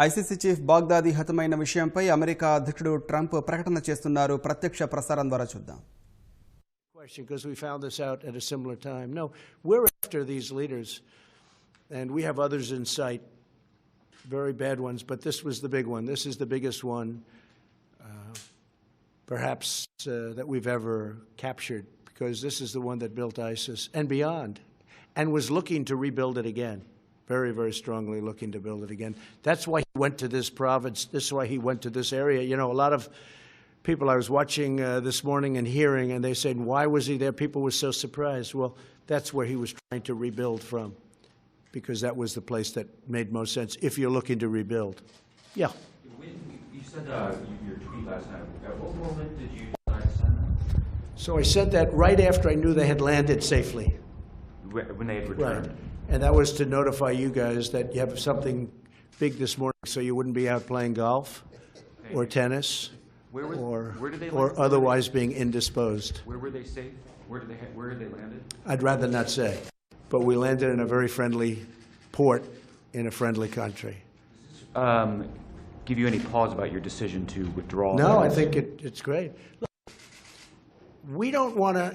ICC chief Baghdadi హతమైన విషయంపై America అధ్యక్షుడు Trump ప్రకటన చేస్తున్నారు. ప్రత్యక్ష ప్రసారం ద్వారా చూద్దాం. Because we found this out at a similar time. No, we're after these leaders, and we have others in sight, very bad ones, but this was the big one. This is the biggest one, perhaps, that we've ever captured, because this is the one that built ISIS and beyond, and was looking to rebuild it again. Very, very strongly looking to build it again. That's why he went to this province. This is why he went to this area. You know, a lot of people I was watching this morning and hearing, and they said, why was he there? People were so surprised. Well, that's where he was trying to rebuild from, because that was the place that made most sense if you're looking to rebuild. Yeah. You said your tweet last night. At what moment did you decide to send that? So I said that right after I knew they had landed safely. When they had returned? Right. And that was to notify you guys that you have something big this morning, so you wouldn't be out playing golf or tennis or otherwise being indisposed. Where were they safe? Where did they landed? I'd rather not say. But we landed in a very friendly port in a friendly country. Give you any pause about your decision to withdraw? No, I think it's great. Look, we don't want to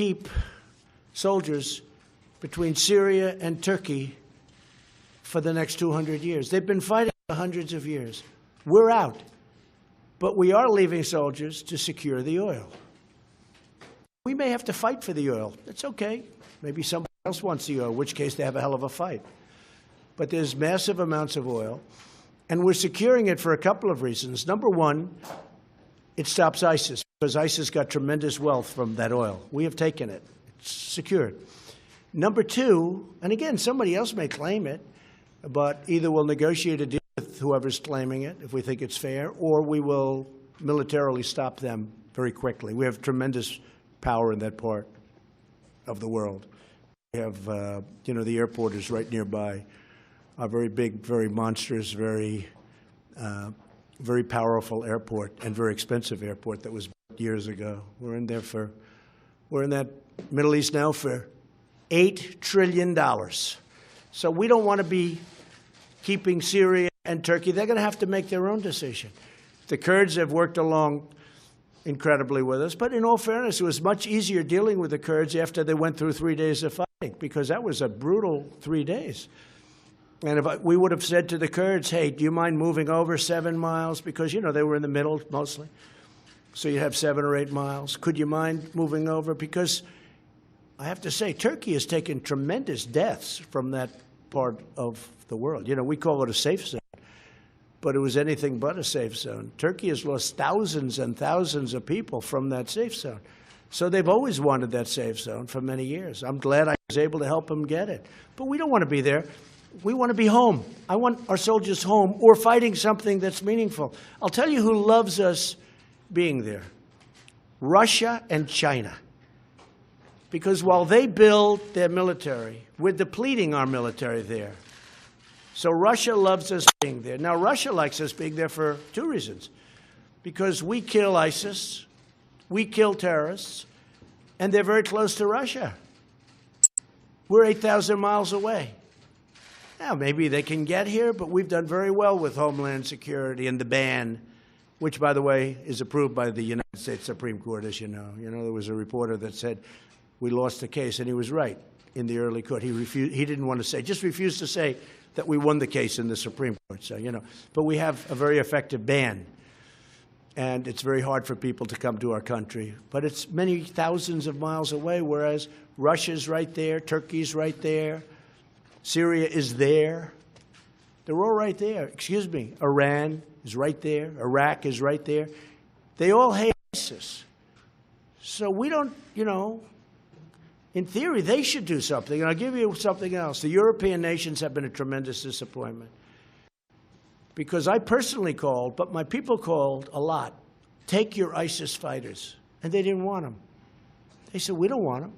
keep soldiers between Syria and Turkey for the next 200 years. They've been fighting for hundreds of years. We're out. But we are leaving soldiers to secure the oil. We may have to fight for the oil. That's okay. Maybe somebody else wants the oil, in which case they have a hell of a fight. But there's massive amounts of oil, and we're securing it for a couple of reasons. Number one, it stops ISIS, because ISIS got tremendous wealth from that oil. We have taken it. It's secured. Number two, and again, somebody else may claim it, but either we'll negotiate a deal with whoever's claiming it, if we think it's fair, or we will militarily stop them very quickly. We have tremendous power in that part of the world. We have, the airport is right nearby. A very big, very monstrous, very powerful airport, and very expensive airport that was built years ago. We're in that Middle East now for $8 trillion. So we don't want to be keeping Syria and Turkey. They're going to have to make their own decision. The Kurds have worked along incredibly with us, but in all fairness, it was much easier dealing with the Kurds after they went through 3 days of fighting, because that was a brutal 3 days. And if we would have said to the Kurds, hey, do you mind moving over 7 miles? Because, they were in the middle mostly. So you have 7 or 8 miles. Could you mind moving over? Because I have to say, Turkey has taken tremendous deaths from that part of the world. We call it a safe zone, but it was anything but a safe zone. Turkey has lost thousands and thousands of people from that safe zone. So they've always wanted that safe zone for many years. I'm glad I was able to help them get it. But we don't want to be there. We want to be home. I want our soldiers home or fighting something that's meaningful. I'll tell you who loves us being there. Russia and China. Because while they build their military, we're depleting our military there. So Russia loves us being there. Now, Russia likes us being there for 2 reasons. Because we kill ISIS, we kill terrorists, and they're very close to Russia. We're 8,000 miles away. Now, maybe they can get here, but we've done very well with Homeland Security and the ban, which, by the way, is approved by the United States Supreme Court, as you know. There was a reporter that said, we lost the case, and he was right in the early court. He didn't want to say, just refused to say that we won the case in the Supreme Court. So, but we have a very effective ban, and it's very hard for people to come to our country. But it's many thousands of miles away, whereas Russia's right there, Turkey's right there, Syria is there. They're all right there. Excuse me, Iran is right there, Iraq is right there. They all hate ISIS. So we don't, in theory, they should do something. And I'll give you something else. The European nations have been a tremendous disappointment. Because I personally called, but my people called a lot, take your ISIS fighters. And they didn't want them. They said, we don't want them.